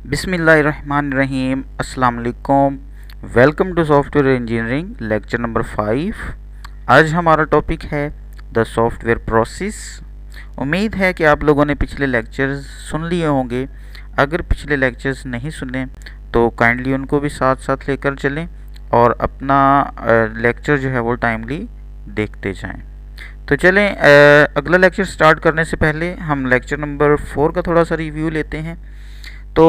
बिस्मिल्लाहिर्रहमानिर्रहीम। अस्सलाम वालेकुम। Welcome to software engineering lecture number 5। आज हमारा टॉपिक है द सॉफ्टवेयर प्रोसेस। उम्मीद है कि आप लोगों ने पिछले लेक्चर्स सुन लिए होंगे। अगर पिछले लेक्चर्स नहीं सुने तो काइंडली उनको भी साथ साथ लेकर चलें और अपना लेक्चर जो है वो टाइमली देखते जाएं। तो चलें, अगला लेक्चर स्टार्ट करने से पहले हम लेक्चर नंबर 4 का थोड़ा सा रिव्यू लेते हैं। तो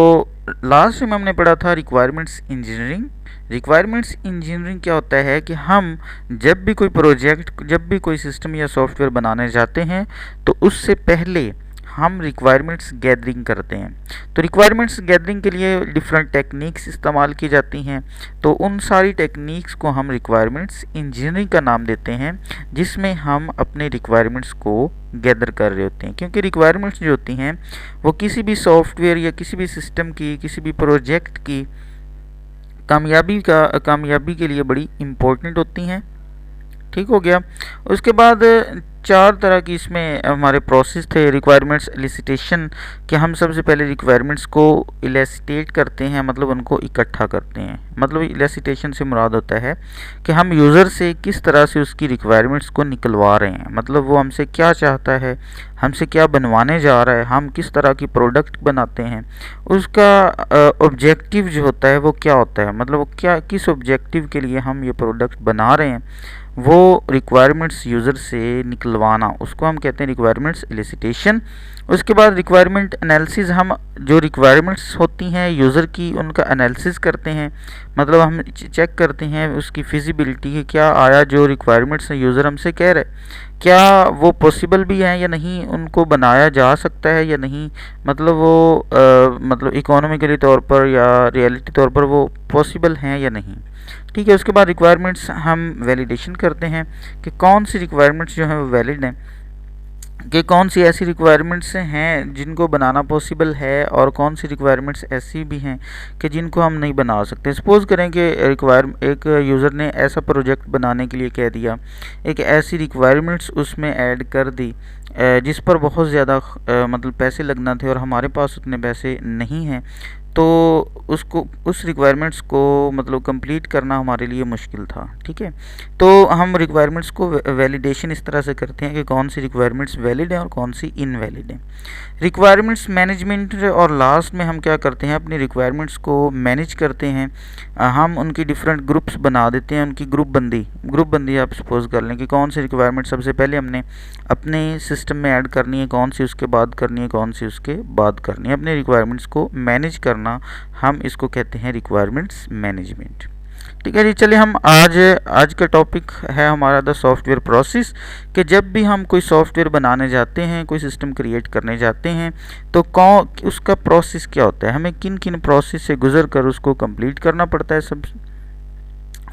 लास्ट में हमने पढ़ा था रिक्वायरमेंट्स इंजीनियरिंग। रिक्वायरमेंट्स इंजीनियरिंग क्या होता है कि हम जब भी कोई प्रोजेक्ट, जब भी कोई सिस्टम या सॉफ्टवेयर बनाने जाते हैं तो उससे पहले हम रिक्वायरमेंट्स गैदरिंग करते हैं। तो रिक्वायरमेंट्स गैदरिंग के लिए डिफरेंट टेक्निक्स इस्तेमाल की जाती हैं। तो उन सारी टेक्निक्स को हम रिक्वायरमेंट्स इंजीनियरिंग का नाम देते हैं, जिसमें हम अपने रिक्वायरमेंट्स को गैदर कर रहे होते हैं। क्योंकि रिक्वायरमेंट्स जो होती हैं वो किसी भी सॉफ्टवेयर या किसी भी सिस्टम की, किसी भी प्रोजेक्ट की कामयाबी के लिए बड़ी इम्पोर्टेंट होती हैं। ठीक हो गया। उसके बाद 4 तरह की इसमें हमारे प्रोसेस थे। रिक्वायरमेंट्स एलिसिटेशन, कि हम सबसे पहले रिक्वायरमेंट्स को इलेसिटेट करते हैं, मतलब उनको इकट्ठा करते हैं। मतलब इलेसिटेशन से मुराद होता है कि हम यूज़र से किस तरह से उसकी रिक्वायरमेंट्स को निकलवा रहे हैं, मतलब वो हमसे क्या चाहता है, हमसे क्या बनवाने जा रहा है, हम किस तरह की प्रोडक्ट बनाते हैं, उसका ऑब्जेक्टिव जो होता है वो क्या होता है, मतलब वो क्या, किस ऑब्जेक्टिव के लिए हम ये प्रोडक्ट बना रहे हैं, वो रिक्वायरमेंट्स यूज़र से निकलवाना, उसको हम कहते हैं रिक्वायरमेंट्स एलिसिटेशन। उसके बाद रिक्वायरमेंट एनालिसिस, हम जो रिक्वायरमेंट्स होती हैं यूज़र की उनका एनालिसिस करते हैं, मतलब हम चेक करते हैं उसकी फिजिबिलिटी, क्या आया जो रिक्वायरमेंट्स यूज़र हमसे कह रहे क्या वो पॉसिबल भी हैं या नहीं, उनको बनाया जा सकता है या नहीं, मतलब वो मतलब इकोनॉमिकली तौर पर या रियलिटी तौर पर वो पॉसिबल हैं या नहीं। ठीक है। उसके बाद रिक्वायरमेंट्स हम वैलिडेशन करते हैं कि कौन सी रिक्वायरमेंट्स जो हैं वो वैलिड हैं, कि कौन सी ऐसी रिक्वायरमेंट्स हैं जिनको बनाना पॉसिबल है और कौन सी रिक्वायरमेंट्स ऐसी भी हैं कि जिनको हम नहीं बना सकते। सपोज़ करें कि एक यूज़र ने ऐसा प्रोजेक्ट बनाने के लिए कह दिया, एक ऐसी रिक्वायरमेंट्स उसमें ऐड कर दी जिस पर बहुत ज़्यादा मतलब पैसे लगना थे और हमारे पास उतने पैसे नहीं हैं, तो उसको, उस रिक्वायरमेंट्स को मतलब कंप्लीट करना हमारे लिए मुश्किल था। ठीक है। तो हम रिक्वायरमेंट्स को वैलिडेशन इस तरह से करते हैं कि कौन सी रिक्वायरमेंट्स वैलिड हैं और कौन सी इनवैलिड हैं। रिक्वायरमेंट्स मैनेजमेंट, और लास्ट में हम क्या करते हैं, अपनी रिक्वायरमेंट्स को मैनेज करते हैं। हम उनकी डिफरेंट ग्रुप्स बना देते हैं, उनकी ग्रुप बंदी आप सपोज कर लें कि कौन सी रिक्वायरमेंट सबसे पहले हमने अपने सिस्टम में ऐड करनी है, कौन सी उसके बाद करनी है, कौन सी उसके बाद करनी है। अपने रिक्वायरमेंट्स को मैनेज करना, हम इसको कहते हैं रिक्वायरमेंट्स मैनेजमेंट। ठीक है जी। चलिए, हम आज का टॉपिक है हमारा द सॉफ्टवेयर प्रोसेस, कि जब भी हम कोई सॉफ्टवेयर बनाने जाते हैं, कोई सिस्टम क्रिएट करने जाते हैं, तो उसका प्रोसेस क्या होता है, हमें किन किन प्रोसेस से गुजर कर उसको कंप्लीट करना पड़ता है।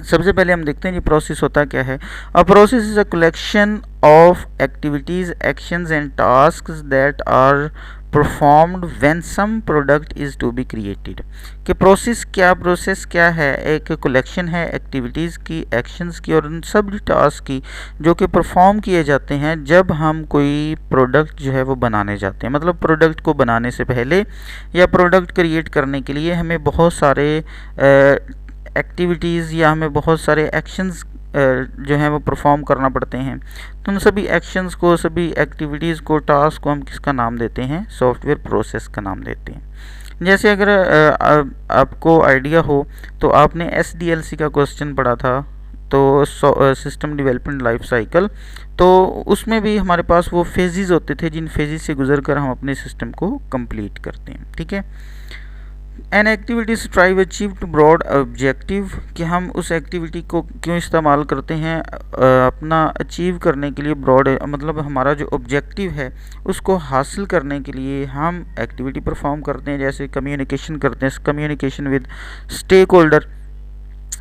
सबसे पहले हम देखते हैं ये प्रोसेस होता क्या है। A process is a collection of activities, actions and tasks that are performed when some product is to be created. कि प्रोसेस क्या है, एक कलेक्शन है एक्टिविटीज़ की, एक्शंस की और उन सब टास्क की जो कि परफॉर्म किए जाते हैं जब हम कोई प्रोडक्ट जो है वो बनाने जाते हैं। मतलब प्रोडक्ट को बनाने से पहले या प्रोडक्ट क्रिएट करने के लिए हमें बहुत सारे एक्टिविटीज़ या हमें बहुत सारे एक्शंस जो हैं वो परफॉर्म करना पड़ते हैं। तो उन सभी एक्शंस को, सभी एक्टिविटीज़ को, टास्क को हम किसका नाम देते हैं, सॉफ्टवेयर प्रोसेस का नाम देते हैं। जैसे अगर आपको आइडिया हो तो आपने SDLC का क्वेश्चन पढ़ा था, तो सिस्टम डेवलपमेंट लाइफ साइकिल, तो उसमें भी हमारे पास वो फेजेस होते थे जिन फेजेस से गुजर कर हम अपने सिस्टम को कंप्लीट करते हैं। ठीक है। An activity strive achieve to broad objective, कि हम उस एक्टिविटी को क्यों इस्तेमाल करते हैं, अपना अचीव करने के लिए, ब्रॉड मतलब हमारा जो ऑब्जेक्टिव है उसको हासिल करने के लिए हम एक्टिविटी परफॉर्म करते हैं। जैसे कम्युनिकेशन करते हैं, कम्युनिकेशन विद स्टेक होल्डर,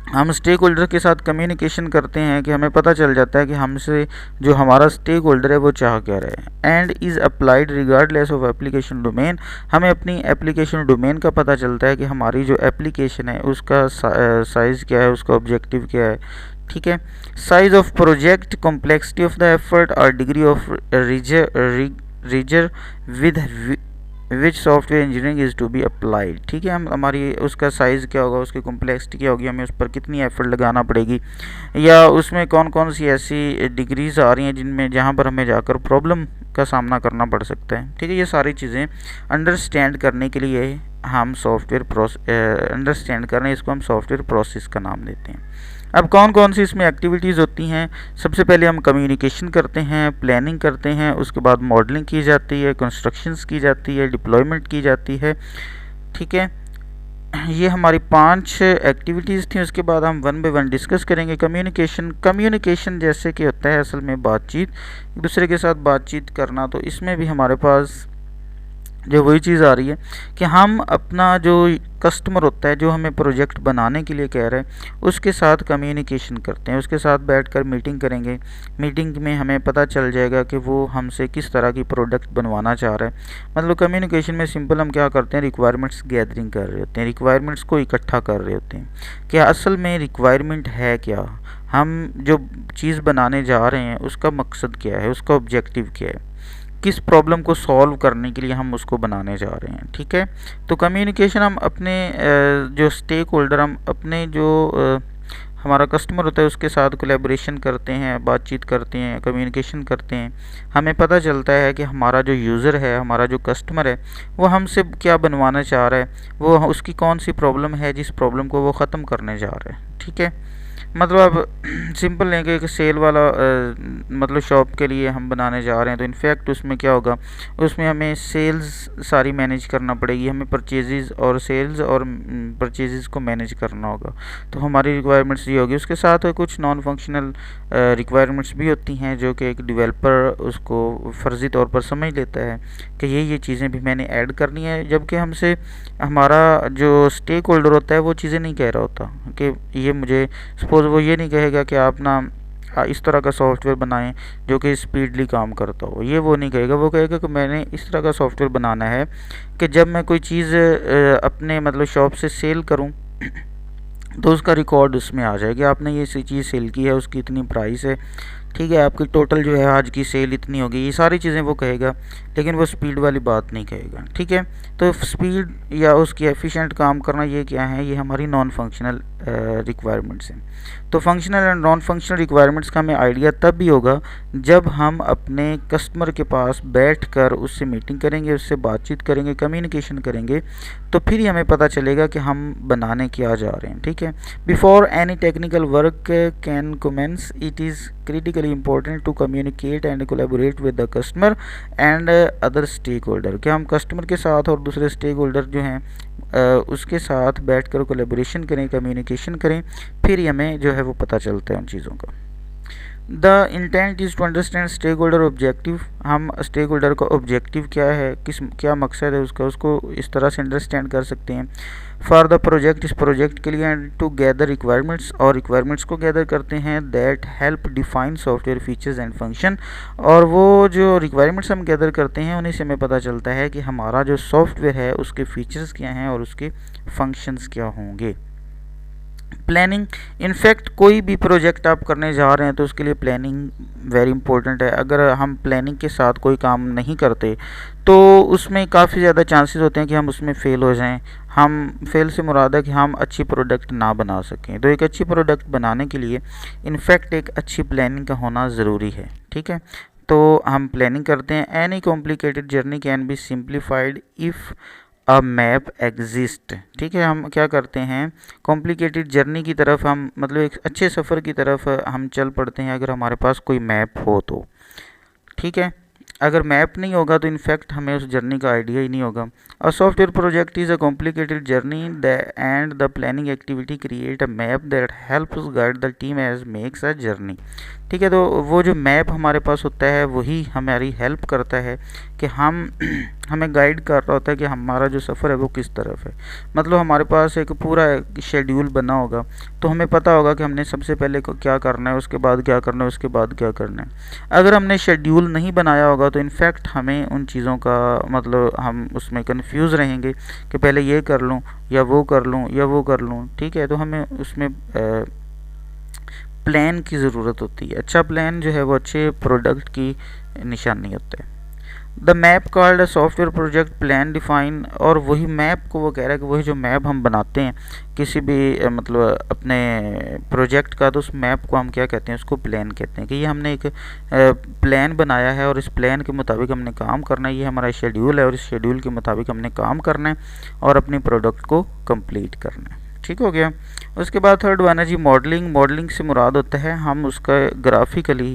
हम स्टेक होल्डर के साथ कम्युनिकेशन करते हैं कि हमें पता चल जाता है कि हमसे जो हमारा स्टेक होल्डर है वो चाह क्या रहे हैं। And is applied regardless of application domain, हमें अपनी एप्लीकेशन डोमेन का पता चलता है कि हमारी जो एप्लीकेशन है उसका साइज़ क्या है, उसका ऑब्जेक्टिव क्या है। ठीक है। Size of project, complexity of the effort और degree of rigour with which software engineering is to be applied. ठीक है, हम हमारी उसका साइज़ क्या होगा, उसकी कॉम्प्लेक्सिटी क्या होगी, हमें उस पर कितनी एफर्ट लगाना पड़ेगी, या उसमें कौन कौन सी ऐसी डिग्रीज आ रही हैं जिनमें जहाँ पर हमें जाकर प्रॉब्लम का सामना करना पड़ सकता है। ठीक है, ये सारी चीज़ें अंडरस्टैंड करने के लिए हम सॉफ्टवेयर अंडरस्टैंड कर रहे हैं, इसको हम सॉफ्टवेयर प्रोसेस का नाम देते हैं। अब कौन कौन सी इसमें एक्टिविटीज़ होती हैं? सबसे पहले हम कम्युनिकेशन करते हैं, प्लानिंग करते हैं, उसके बाद मॉडलिंग की जाती है, कंस्ट्रक्शंस की जाती है, डिप्लॉयमेंट की जाती है। ठीक है, ये हमारी 5 एक्टिविटीज़ थी। उसके बाद हम वन बाय वन डिस्कस करेंगे। कम्युनिकेशन जैसे कि होता है असल में बातचीत, एक दूसरे के साथ बातचीत करना, तो इसमें भी हमारे पास जो वही चीज़ आ रही है कि हम अपना जो कस्टमर होता है, जो हमें प्रोजेक्ट बनाने के लिए कह रहे हैं, उसके साथ कम्युनिकेशन करते हैं, उसके साथ बैठकर मीटिंग करेंगे। मीटिंग में हमें पता चल जाएगा कि वो हमसे किस तरह की प्रोडक्ट बनवाना चाह रहा है। मतलब कम्युनिकेशन में सिंपल हम क्या करते हैं, रिक्वायरमेंट्स गैदरिंग कर रहे होते हैं, रिक्वायरमेंट्स को इकट्ठा कर रहे होते हैं कि असल में रिक्वायरमेंट है क्या, हम जो चीज़ बनाने जा रहे हैं उसका मकसद क्या है, उसका ऑब्जेक्टिव क्या है, किस प्रॉब्लम को सॉल्व करने के लिए हम उसको बनाने जा रहे हैं। ठीक है, तो कम्युनिकेशन हम अपने जो स्टेक होल्डर, हम अपने जो हमारा कस्टमर होता है उसके साथ कोलैबोरेशन करते हैं, बातचीत करते हैं, कम्युनिकेशन करते हैं। हमें पता चलता है कि हमारा जो यूज़र है, हमारा जो कस्टमर है, वो हमसे क्या बनवाना चाह रहा है, वो उसकी कौन सी प्रॉब्लम है जिस प्रॉब्लम को वो ख़त्म करने जा रहा है। ठीक है, मतलब अब सिंपल लेंगे कि सेल वाला मतलब शॉप के लिए हम बनाने जा रहे हैं, तो इनफैक्ट उसमें क्या होगा, उसमें हमें सेल्स सारी मैनेज करना पड़ेगी, हमें परचेजेस और सेल्स और परचेजेस को मैनेज करना होगा। तो हमारी रिक्वायरमेंट्स ये होगी। उसके साथ कुछ नॉन फंक्शनल रिक्वायरमेंट्स भी होती हैं जो कि एक डेवलपर उसको फ़र्ज़ी तौर पर समझ लेता है कि ये चीज़ें भी मैंने ऐड करनी है, जबकि हमसे हमारा जो स्टेक होल्डर होता है वो चीज़ें नहीं कह रहा होता कि ये मुझे, सपोज़ वो ये नहीं कहेगा कि आप ना इस तरह का सॉफ्टवेयर बनाएं जो कि स्पीडली काम करता हो, ये वो नहीं कहेगा। वो कहेगा कि मैंने इस तरह का सॉफ्टवेयर बनाना है कि जब मैं कोई चीज़ अपने मतलब शॉप से सेल करूं तो उसका रिकॉर्ड उसमें आ जाएगा, आपने ये चीज़ सेल की है, उसकी इतनी प्राइस है, ठीक है, आपकी टोटल जो है आज की सेल इतनी होगी, ये सारी चीज़ें वो कहेगा, लेकिन वो स्पीड वाली बात नहीं कहेगा। ठीक है, तो स्पीड या उसकी एफिशिएंट काम करना, ये क्या है, ये हमारी नॉन फंक्शनल रिक्वायरमेंट्स हैं। तो functional and non functional requirements का हमें आइडिया तब भी होगा जब हम अपने कस्टमर के पास बैठकर उससे मीटिंग करेंगे, उससे बातचीत करेंगे, कम्युनिकेशन करेंगे, तो फिर ही हमें पता चलेगा कि हम बनाने क्या जा रहे हैं। ठीक है, before any technical work can commence, it is critically important to communicate and collaborate with the customer and other stakeholder। क्या हम कस्टमर के साथ और दूसरे स्टेक होल्डर जो हैं उसके साथ बैठकर कोलैबोरेशन करें, कम्युनिकेशन करें, फिर ही हमें जो है वो पता चलता है उन चीज़ों का। The intent is to understand stakeholder objective. हम स्टेक होल्डर का ऑब्जेक्टिव क्या है, क्या मकसद है उसका, उसको इस तरह से अंडरस्टैंड कर सकते हैं। फॉर द प्रोजेक्ट, इस प्रोजेक्ट के लिए, एंड टू गैदर रिक्वायरमेंट्स, और रिक्वायरमेंट्स को गैदर करते हैं, that help define software features and function. और वो जो रिक्वायरमेंट्स हम गैदर करते हैं उन्हीं से हमें पता चलता है कि हमारा जो सॉफ्टवेयर है उसके फीचर्स क्या हैं और उसके फंक्शंस क्या होंगे। प्लानिंग, इनफैक्ट कोई भी प्रोजेक्ट आप करने जा रहे हैं तो उसके लिए प्लानिंग वेरी इंपॉर्टेंट है। अगर हम प्लानिंग के साथ कोई काम नहीं करते तो उसमें काफ़ी ज़्यादा चांसेस होते हैं कि हम उसमें फ़ेल हो जाएं। हम फेल से मुराद है कि हम अच्छी प्रोडक्ट ना बना सकें। तो एक अच्छी प्रोडक्ट बनाने के लिए इनफैक्ट एक अच्छी प्लानिंग का होना ज़रूरी है। ठीक है, तो हम प्लानिंग करते हैं। Any complicated journey can be simplified if a map exist. ठीक है, हम क्या करते हैं, कॉम्प्लिकेटेड जर्नी की तरफ हम, मतलब एक अच्छे सफ़र की तरफ हम चल पड़ते हैं अगर हमारे पास कोई मैप हो तो। ठीक है, अगर मैप नहीं होगा तो इनफैक्ट हमें उस जर्नी का आइडिया ही नहीं होगा। A software project is a complicated journey and the planning activity create a map that helps guide the team as makes a journey. ठीक है, तो वो जो मैप हमारे पास होता है वही हमारी हेल्प करता है कि हमें गाइड कर रहा होता है कि हमारा जो सफ़र है वो किस तरफ है। मतलब हमारे पास एक पूरा शेड्यूल बना होगा तो हमें पता होगा कि हमने सबसे पहले क्या करना है, उसके बाद क्या करना है, उसके बाद क्या करना है। अगर हमने शेड्यूल नहीं बनाया होगा तो इनफैक्ट हमें उन चीज़ों का, मतलब हम उसमें कंफ्यूज रहेंगे कि पहले ये कर लूँ या वो कर लूँ या वो कर लूँ। ठीक है, तो हमें उसमें प्लान की ज़रूरत होती है। अच्छा प्लान जो है वो अच्छे प्रोडक्ट की निशानी होता है। The map called a software project plan define, और वही मैप को वो कह रहा है कि वही जो मैप हम बनाते हैं किसी भी मतलब अपने प्रोजेक्ट का, तो उस मैप को हम क्या कहते हैं, उसको प्लान कहते हैं। कि ये हमने एक प्लान बनाया है और इस प्लान के मुताबिक हमने काम करना है, ये हमारा शेड्यूल है और इस शेड्यूल के मुताबिक हमने काम करना है और अपने प्रोडक्ट को कंप्लीट करना है। ठीक हो गया। उसके बाद थर्ड वन है जी मॉडलिंग। मॉडलिंग से मुराद होता है हम उसका ग्राफिकली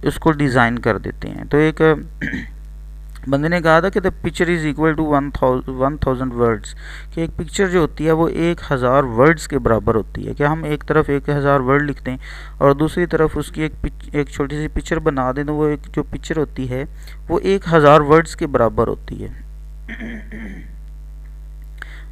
उसको डिज़ाइन कर देते हैं। तो एक बंदे ने कहा था कि the picture is equal to 1000 words, कि एक पिक्चर जो होती है वो 1000 वर्ड्स के बराबर होती है। क्या हम एक तरफ 1000 वर्ड लिखते हैं और दूसरी तरफ उसकी एक छोटी सी पिक्चर बना दें, तो वो एक जो पिक्चर होती है वो 1000 वर्ड्स के बराबर होती है।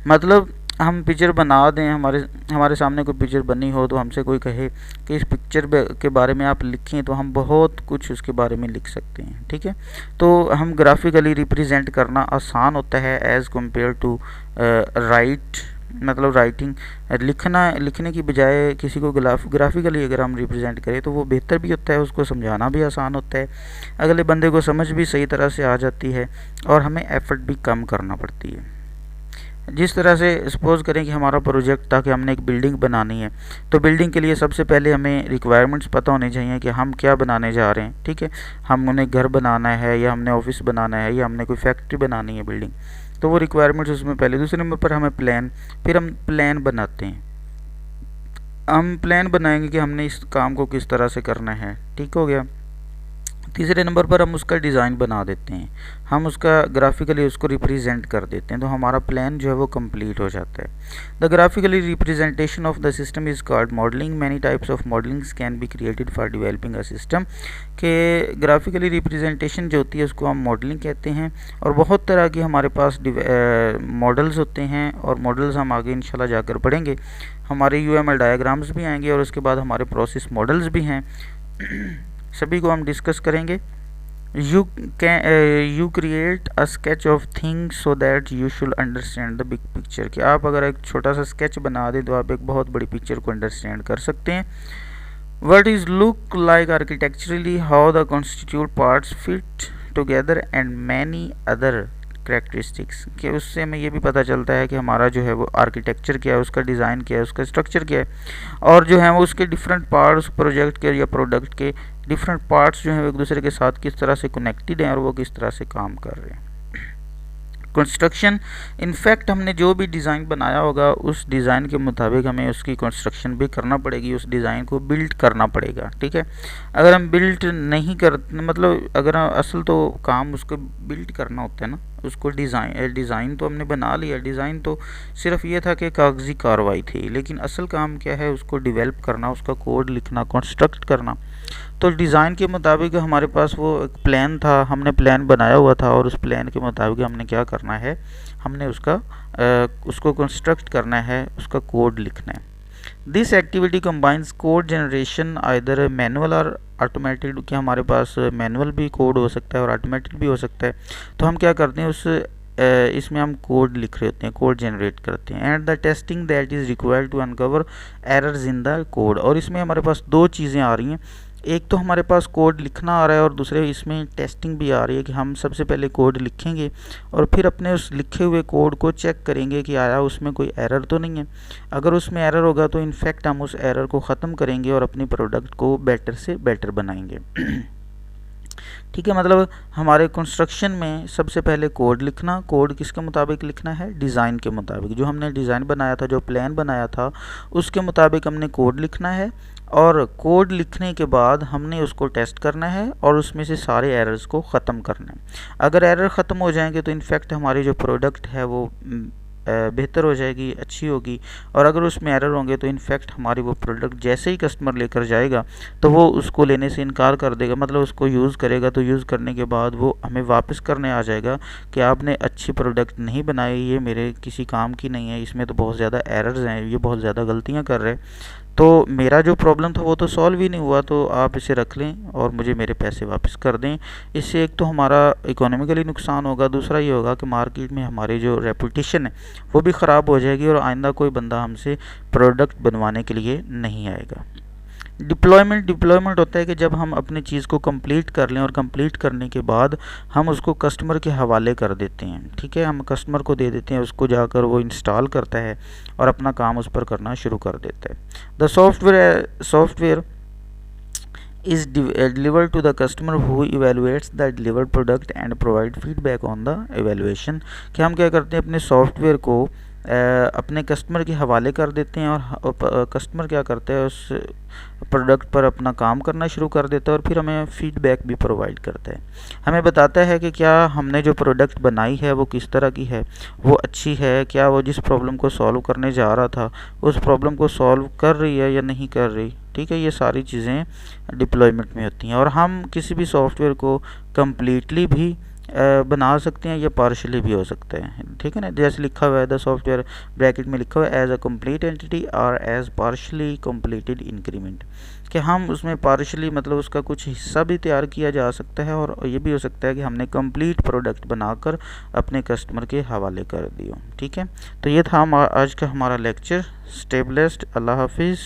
मतलब हम पिक्चर बना दें, हमारे सामने कोई पिक्चर बनी हो, तो हमसे कोई कहे कि इस पिक्चर के बारे में आप लिखें, तो हम बहुत कुछ उसके बारे में लिख सकते हैं। ठीक है, तो हम ग्राफिकली रिप्रेजेंट करना आसान होता है एज़ कम्पेयर टू राइट, मतलब राइटिंग लिखने की बजाय किसी को ग्राफिकली अगर हम रिप्रेजेंट करें तो वो बेहतर भी होता है, उसको समझाना भी आसान होता है, अगले बंदे को समझ भी सही तरह से आ जाती है और हमें एफर्ट भी कम करना पड़ती है। जिस तरह से सपोज़ करें कि हमारा प्रोजेक्ट था कि हमने एक बिल्डिंग बनानी है, तो बिल्डिंग के लिए सबसे पहले हमें रिक्वायरमेंट्स पता होनी चाहिए कि हम क्या बनाने जा रहे हैं। ठीक है, हमने घर बनाना है या हमने ऑफिस बनाना है या हमने कोई फैक्ट्री बनानी है बिल्डिंग, तो वो रिक्वायरमेंट्स उसमें पहले। दूसरे नंबर पर हमें प्लान, फिर हम प्लान बनाते हैं, हम प्लान बनाएंगे कि हमने इस काम को किस तरह से करना है। ठीक हो गया। तीसरे नंबर पर हम उसका डिज़ाइन बना देते हैं, हम उसका ग्राफिकली उसको रिप्रेजेंट कर देते हैं, तो हमारा प्लान जो है वो कंप्लीट हो जाता है। The graphically representation of the system is called modelling. Many types of modellings can be created for developing a system. के ग्राफिकली रिप्रेजेंटेशन जो होती है उसको हम मॉडलिंग कहते हैं, और बहुत तरह की हमारे पास मॉडल्स होते हैं, और मॉडल्स हम आगे इंशाल्लाह जाकर पढ़ेंगे। हमारे UML डायग्राम्स भी आएंगे और उसके बाद हमारे प्रोसेस मॉडल्स भी हैं, सभी को हम डिस्कस करेंगे। You create a sketch of things so that you should understand the big picture. कि आप अगर एक छोटा सा स्केच बना दें तो आप एक बहुत बड़ी पिक्चर को अंडरस्टैंड कर सकते हैं। What is look like architecturally, how the constitute parts fit together and many other characteristics. कि उससे हमें ये भी पता चलता है कि हमारा जो है वो आर्किटेक्चर क्या है, उसका डिज़ाइन क्या है, उसका स्ट्रक्चर क्या है, और जो है वो उसके डिफरेंट पार्ट्स प्रोजेक्ट के या प्रोडक्ट के डिफरेंट पार्ट्स जो हैं एक दूसरे के साथ किस तरह से कनेक्टेड हैं और वो किस तरह से काम कर रहे हैं। कंस्ट्रक्शन, इनफैक्ट हमने जो भी डिज़ाइन बनाया होगा उस डिज़ाइन के मुताबिक हमें उसकी कंस्ट्रक्शन भी करना पड़ेगी, उस डिज़ाइन को बिल्ड करना पड़ेगा। ठीक है, अगर हम बिल्ड नहीं कर, मतलब अगर असल तो काम उसको बिल्ड करना होता है ना, उसको डिज़ाइन तो हमने बना लिया, डिज़ाइन तो सिर्फ ये था कि कागजी कार्रवाई थी, लेकिन असल काम क्या है, उसको डेवलप करना, उसका कोड लिखना, कंस्ट्रक्ट करना। तो डिज़ाइन के मुताबिक हमारे पास वो एक प्लान था, हमने प्लान बनाया हुआ था और उस प्लान के मुताबिक हमने क्या करना है, हमने उसको कंस्ट्रक्ट करना है, उसका कोड लिखना है। This activity combines code generation either manual और ऑटोमेटेड। कि हमारे पास मैनुअल भी कोड हो सकता है और ऑटोमेटेड भी हो सकता है। तो हम क्या करते हैं, इसमें हम कोड लिख रहे होते हैं, कोड जनरेट करते हैं। And the testing that is required to uncover errors in the code. और इसमें हमारे पास दो चीज़ें आ रही हैं, एक तो हमारे पास कोड लिखना आ रहा है और दूसरे इसमें टेस्टिंग भी आ रही है कि हम सबसे पहले कोड लिखेंगे और फिर अपने उस लिखे हुए कोड को चेक करेंगे कि आया उसमें कोई एरर तो नहीं है। अगर उसमें एरर होगा तो इनफैक्ट हम उस एरर को ख़त्म करेंगे और अपनी प्रोडक्ट को बेटर से बेटर बनाएंगे। ठीक है, मतलब हमारे कंस्ट्रक्शन में सबसे पहले कोड लिखना, कोड किसके मुताबिक लिखना है, डिज़ाइन के मुताबिक। जो हमने डिज़ाइन बनाया था, जो प्लान बनाया था, उसके मुताबिक हमने कोड लिखना है, और कोड लिखने के बाद हमने उसको टेस्ट करना है और उसमें से सारे एरर्स को ख़त्म करना है। अगर एरर ख़त्म हो जाएंगे तो इनफैक्ट हमारी जो प्रोडक्ट है वो बेहतर हो जाएगी, अच्छी होगी। और अगर उसमें एरर होंगे तो इनफैक्ट हमारी वो प्रोडक्ट जैसे ही कस्टमर लेकर जाएगा तो वो उसको लेने से इनकार कर देगा, मतलब उसको यूज़ करेगा तो यूज़ करने के बाद वो हमें वापस करने आ जाएगा कि आपने अच्छी प्रोडक्ट नहीं बनाई, ये मेरे किसी काम की नहीं है, इसमें तो बहुत ज़्यादा एरर्स हैं, ये बहुत ज़्यादा गलतियाँ कर रहे हैं, तो मेरा जो प्रॉब्लम था वो तो सॉल्व ही नहीं हुआ, तो आप इसे रख लें और मुझे मेरे पैसे वापस कर दें। इससे एक तो हमारा इकोनॉमिकली नुकसान होगा, दूसरा ये होगा कि मार्केट में हमारी जो रेपुटेशन है वो भी ख़राब हो जाएगी और आइंदा कोई बंदा हमसे प्रोडक्ट बनवाने के लिए नहीं आएगा। डिप्लॉयमेंट होता है कि जब हम अपनी चीज़ को कंप्लीट कर लें और कंप्लीट करने के बाद हम उसको कस्टमर के हवाले कर देते हैं। ठीक है, हम कस्टमर को दे देते हैं, उसको जाकर वो इंस्टॉल करता है और अपना काम उस पर करना शुरू कर देता है। The software is delivered to the customer who evaluates the delivered product and provide feedback on the evaluation। कि हम क्या करते हैं, अपने सॉफ्टवेयर को अपने कस्टमर के हवाले कर देते हैं और कस्टमर क्या करता है, उस प्रोडक्ट पर अपना काम करना शुरू कर देता है और फिर हमें फीडबैक भी प्रोवाइड करता है। हमें बताता है कि क्या हमने जो प्रोडक्ट बनाई है वो किस तरह की है, वो अच्छी है, क्या वो जिस प्रॉब्लम को सॉल्व करने जा रहा था उस प्रॉब्लम को सॉल्व कर रही है या नहीं कर रही। ठीक है, ये सारी चीज़ें डिप्लॉयमेंट में होती हैं। और हम किसी भी सॉफ्टवेयर को कम्प्लीटली भी बना सकते हैं या पार्शली भी हो सकते हैं। ठीक है ना, जैसे लिखा हुआ है द सॉफ्टवेयर ब्रैकेट में लिखा हुआ है एज अ कंप्लीट एंटिटी और एज पार्शली कंप्लीटेड इंक्रीमेंट, कि हम उसमें पार्शली मतलब उसका कुछ हिस्सा भी तैयार किया जा सकता है और ये भी हो सकता है कि हमने कंप्लीट प्रोडक्ट बनाकर अपने कस्टमर के हवाले कर दिया। ठीक है, तो ये था आज का हमारा लेक्चर। स्टे ब्लेस्ड, अल्लाह हाफिज़।